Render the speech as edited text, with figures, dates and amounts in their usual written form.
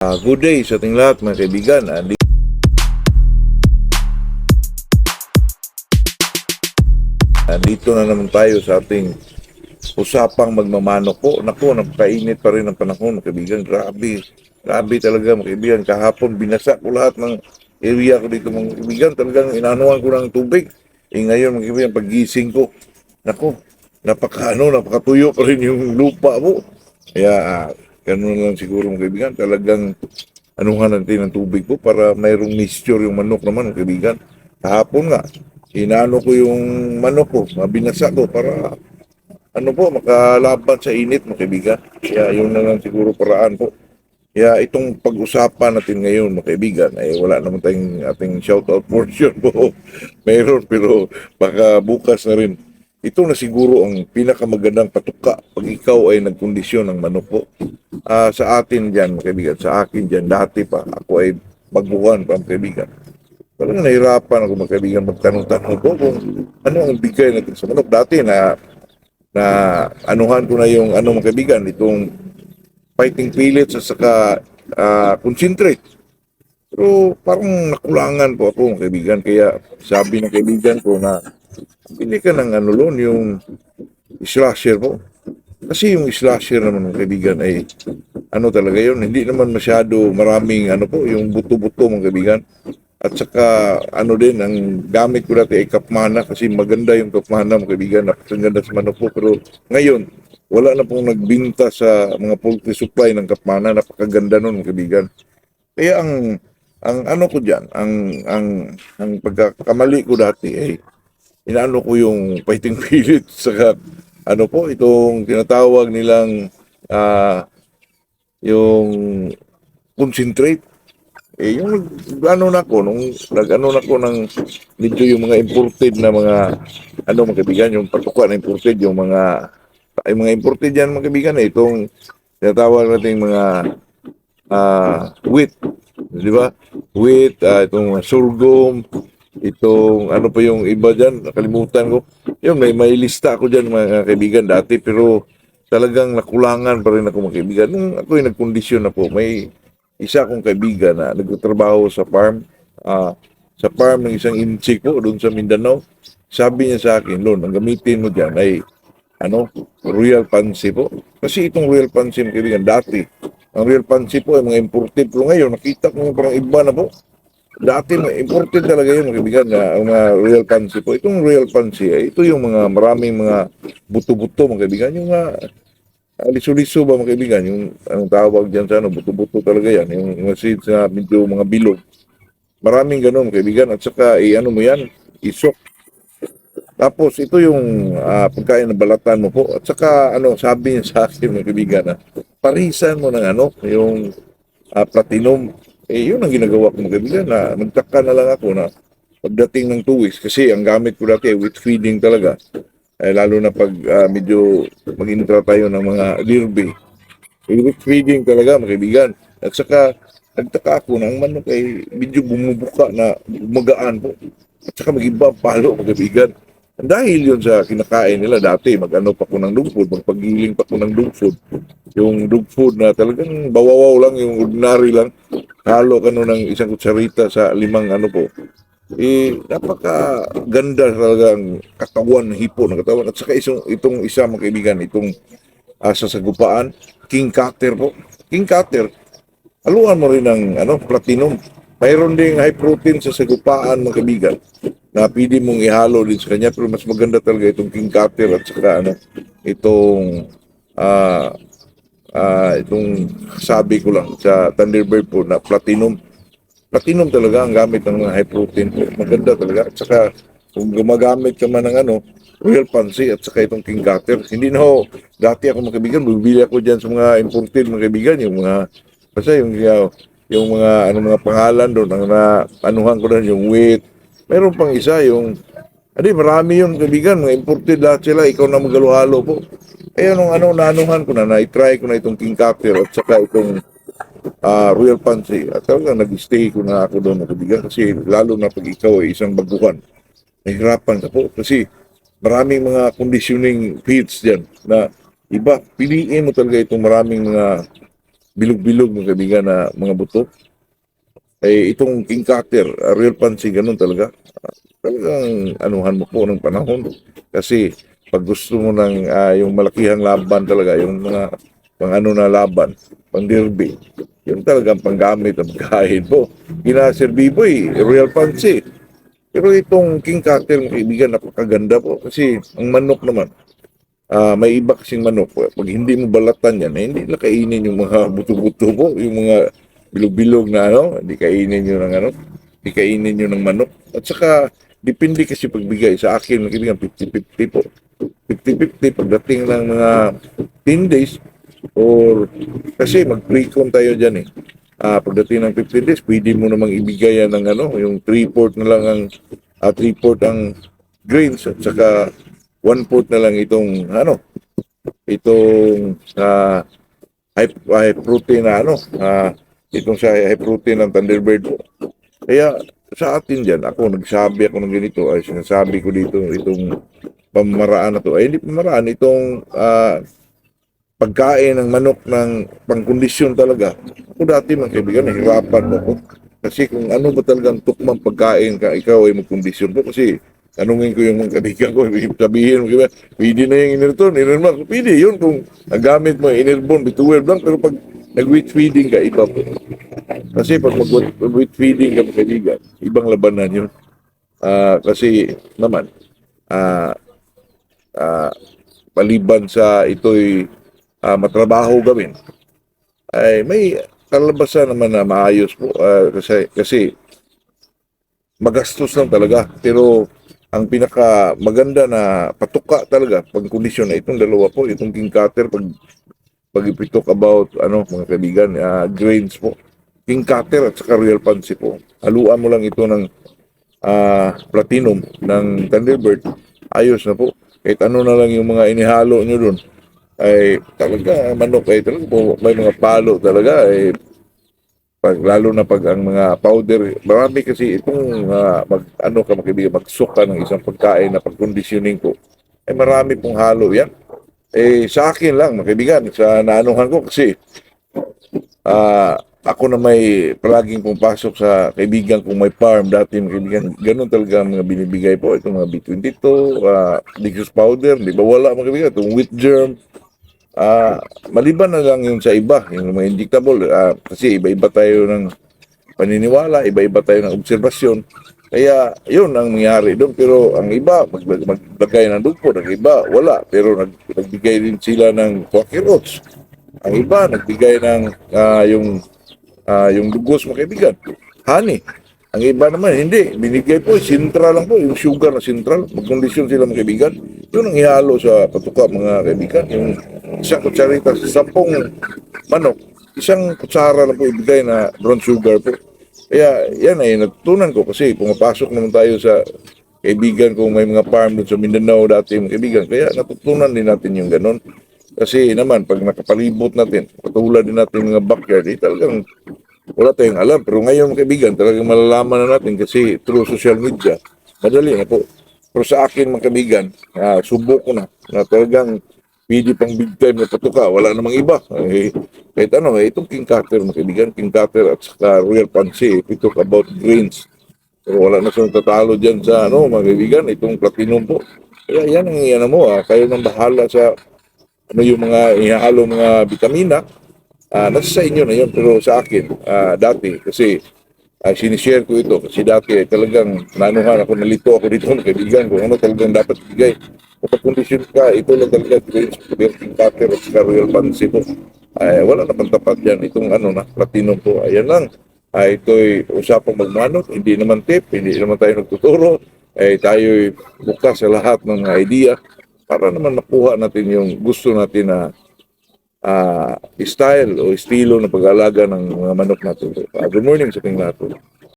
Good day sa ating lahat mga kaibigan. Dito na naman tayo sa ating usapang magmamanok po. Naku, napakainit pa rin ang panahon mga kaibigan. Grabe, grabe talaga mga kaibigan. Kahapon binasa ko lahat ng area ko dito mga kaibigan. Talagang inanuhan ko ng tubig. Ngayon mga kaibigan, paggising ko, naku, napakatuyo pa rin yung lupa po. Kaya ganun lang siguro mga kaibigan. Talagang anuhan natin ng tubig po para mayroong moisture yung manok naman, kaibigan. Kahapon nga, inano ko yung manok ko, binasa ko para makalaban sa init, mga kaibigan. Kaya yun na lang siguro paraan po. Kaya itong pag-usapan natin ngayon, mga kaibigan, ay wala naman tayong ating shoutout portion po. Mayroon, pero baka bukas na rin. Ito na siguro ang pinakamagandang patuka pag ikaw ay nagkondisyon ng manok po. Sa atin dyan, mga kaibigan, sa akin dyan, dati pa, ako ay baguhan pa, mga kaibigan. Talagang nahirapan ako, mga kaibigan, magtanong-tanong ko kung ano ang bigay natin sa manok. Dati na anuhan ko na yung, mga kaibigan, itong fighting pellets at saka concentrate. Pero parang nakulangan po ako, mga kaibigan. Kaya sabi ng kaibigan ko na bili ka ng yung slasher po. Kasi yung slasher naman ng kaibigan ay talaga yun, hindi naman masyado maraming yung buto-buto mga kaibigan. At saka din, ang gamit ko dati ay kapmana kasi maganda yung kapmana mga kaibigan, napakaganda sa manok po. Pero ngayon, wala na pong nagbinta sa mga poultry supply ng kapmana, napakaganda nun mga kaibigan. Kaya ang ko diyan, ang pagkakamali ko dati ay inaano ko yung fighting pellet saka itong tinatawag nilang yung concentrate. Yung na ko nung nag-ano na ko ng medyo yung mga imported na mga mga kaibigan, yung patuka na imported, yung mga imported yan mga kaibigan, itong tinatawag natin mga wheat, di ba? Wheat, itong sorghum, itong pa yung iba dyan, nakalimutan ko. Yun, may lista ako dyan mga kaibigan dati, pero talagang nakulangan pa rin ako mga kaibigan. Nung ako yung nagkondisyon na po, may isa akong kaibigan na nagtatrabaho sa farm, ng isang inchik po doon sa Mindanao. Sabi niya sa akin, Lon, ang gamitin mo dyan ay Royal Pansy po. Kasi itong Royal Pansy mga kaibigan, dati, ang Royal Pansy po ay mga imported. Pero ngayon, nakita ko parang iba na po. Dati imported talaga yun mga kaibigan, ang mga Royal Pansy po. Itong Royal Pansy, ito yung mga maraming mga buto-buto mga kaibigan. Yung liso-liso ba mga kaibigan, yung anong tawag dyan sa buto-buto talaga yan. Yung mga seeds na medyo mga bilog. Maraming ganun mga kaibigan. At saka, mo yan, isok. Tapos ito yung pagkain na balatan mo po. At saka sabi niya sa akin mga kaibigan na parisan mo ng yung platinum. Yun ang ginagawa ko mga kaibigan na nagtaka na lang ako na pagdating ng 2 weeks kasi ang gamit ko dati with feeding talaga. Lalo na pag medyo mag-intra tayo ng mga lirbe. With feeding talaga mga kaibigan. At saka nagtaka ako na ang manok ay medyo bumubuka na magaan po. At saka mag-iba palo mga kaibigan. Dahil yun sa kinakain nila dati, mag-ano pa ko ng dog food, magpagiling pa ko ng dog food. Yung dog food na talagang bawawaw lang, yung ordinary lang. Halo ng isang kutsarita sa 5 po. Napaka ganda talaga ang katawan ng hipo ng katawan. At saka itong isa mga kaibigan, itong sasagupaan, King Cutter po. King Cutter, haluan mo rin ng platinum. Mayroon ding high protein sa sagupaan mga kaibigan na pwede mong ihalo din sa kanya, pero mas maganda talaga itong King Cutter at saka itong sabi ko lang sa Thunderbird po na platinum. Platinum talaga ang gamit ng mga high protein po. Maganda talaga. At saka kung gumagamit ka man ng Royal Pansy at saka itong King Cutter, hindi na ho, dati ako mga kaibigan, bibili ako dyan sa mga imported mga kaibigan, yung mga basta yung mga mga pangalan doon ang anuhan ko doon yung weight. Meron pang isa yung marami yun kaibigan, mga imported lahat sila, ikaw na magalo-halo po. Kaya nung naanuhan ko na i-try ko na itong King Cutter at saka itong Royal Pansy. At talagang nag-stay ko na ako doon mga kaibigan kasi lalo na pag ikaw ay isang baguhan, nahihirapan ka po kasi maraming mga conditioning feeds dyan na iba, piliin mo talaga itong maraming mga bilog-bilog mga kaibigan na mga buto. Itong king cutter, real fancy, ganun talaga. Talagang anuhan mo po ng panahon. Kasi pag gusto mo ng yung malakihang laban talaga, yung mga pang ano na laban, pang derby, yun talagang panggamit ang pagkain po. Ginaserbibo real fancy. Pero itong king cutter, mga kaibigan, napakaganda po. Kasi ang manok naman, may iba kasing manok. Pag hindi mo balatan yan, hindi na kainin yung mga buto-buto po, yung mga bilog-bilog na ano, hindi kainin nyo ng ano, hindi kainin nyo ng manok. At saka, depende kasi pagbigay. Sa akin, mga kaibigan, 50-50 po. 50-50 pagdating ng mga 10 days or kasi mag-pre-con tayo dyan eh. Pagdating ng 15 days, pwede mo namang ibigay yan ng ano, yung 3/4 na lang ang 3/4 ang grains at saka 1/4 na lang itong ano, itong high protein na ano, itong sa high protein ng Thunderbird. Kaya sa atin dyan, nagsabi ako ng ganito, ay sinasabi ko dito, itong pamaraan na to, ay hindi pamaraan, itong pagkain ng manok ng pangkondisyon talaga. Ako dati mga kaibigan, nahirapan mo ko. Kasi kung ano ba talagang tukmang pagkain ka, ikaw ay magkondisyon po. Kasi tanungin ko yung mga kaibigan ko, sabihin mo, pwede na yung inirton, inirman. Pwede yun kung nagamit mo yung inirbon, bituwer lang, pero pag nag-wheat feeding ka, iba po. Kasi pag mag-wheat feeding ka mga kaibigan, ibang labanan yun. Kasi naman, ah, ah, maliban sa ito'y matrabaho gawin, ay may kalabasan naman na maayos po. Kasi magastos lang talaga. Pero ang pinaka maganda na patuka talaga pag kondisyon na itong dalawa po, itong king cutter, pag ipitok about ano mga kaibigan, grains po. King cutter at saka real fancy po. Haluan mo lang ito ng platinum ng Thunderbird. Ayos na po. Kahit ano na lang yung mga inihalo nyo doon, ay talaga manok ay talaga po, may mga palo talaga lalo na pag ang mga powder, marami kasi itong ano ka makibigan, magsuka ng isang pagkain na pag-conditioning ko, ay marami pong halo yan. Sa akin lang, makibigan, sa naanuhan ko kasi ako na may palaging pumapasok sa kaibigan kong may farm dati, mga kaibigan, ganun talaga ang mga binibigay po, itong mga B22, Dixos powder, di ba wala mga kaibigan, itong wheat germ, maliban na lang yung sa iba, yung mga injectable, kasi iba-iba tayo ng paniniwala, iba-iba tayo ng obserbasyon. Kaya yun ang nangyari doon. Pero ang iba, maglagay ng dugpo, ang iba, wala. Pero nagbigay din sila ng quaker oats. Ang iba, nagbigay ng yung dugos, mga kaibigan. Honey. Ang iba naman, hindi. Binigay po, sintra lang po, yung sugar na sintral. Magkondisyon sila mga kaibigan. Yun ang ihalo sa patuka mga kaibigan. Yung isang kutsarita sa 10 manok, isang kutsara lang po ibigay na brown sugar po. Kaya yan ay natutunan ko kasi pumapasok naman tayo sa kaibigan kung may mga farm doon sa Mindanao dati mga kaibigan. Kaya natutunan din natin yung ganon. Kasi naman, pag nakapalibot natin, patulad din natin mga backyard, talagang wala tayong alam. Pero ngayon, mga kaibigan, talagang malalaman na natin kasi through social media, madali na po. Pero sa akin, mga kaibigan, subok ko na talagang pwede pang big time na patuka. Wala namang iba. Kahit ano, itong king cutter, mga kaibigan, king cutter at saka real fancy, we talk about grains. Pero wala na siyang tatalo dyan sa, ano, mga kaibigan, itong platinum po. Kaya yan ang yan mo, kayo nang bahala sa ano yung mga ihalo mga bitamina. Nasa sa inyo na yun, pero sa akin, dati, kasi sinishare ko ito, kasi dati talagang nanuhan ako, nalito ako dito ng kaibigan kung ano talagang dapat bigay. Kapag kondisyon ka, ito lang talaga, king cutter at saka real fancy po. Wala na pang tapat yan, itong ano na, platinum po, ayan lang. Ito'y usapang magmanok, hindi naman tip, hindi naman tayo nagtuturo, tayo'y bukas sa lahat ng idea para naman makuha natin yung gusto natin na style o estilo ng pag-alaga ng mga manok natin. Good morning sa ating lahat.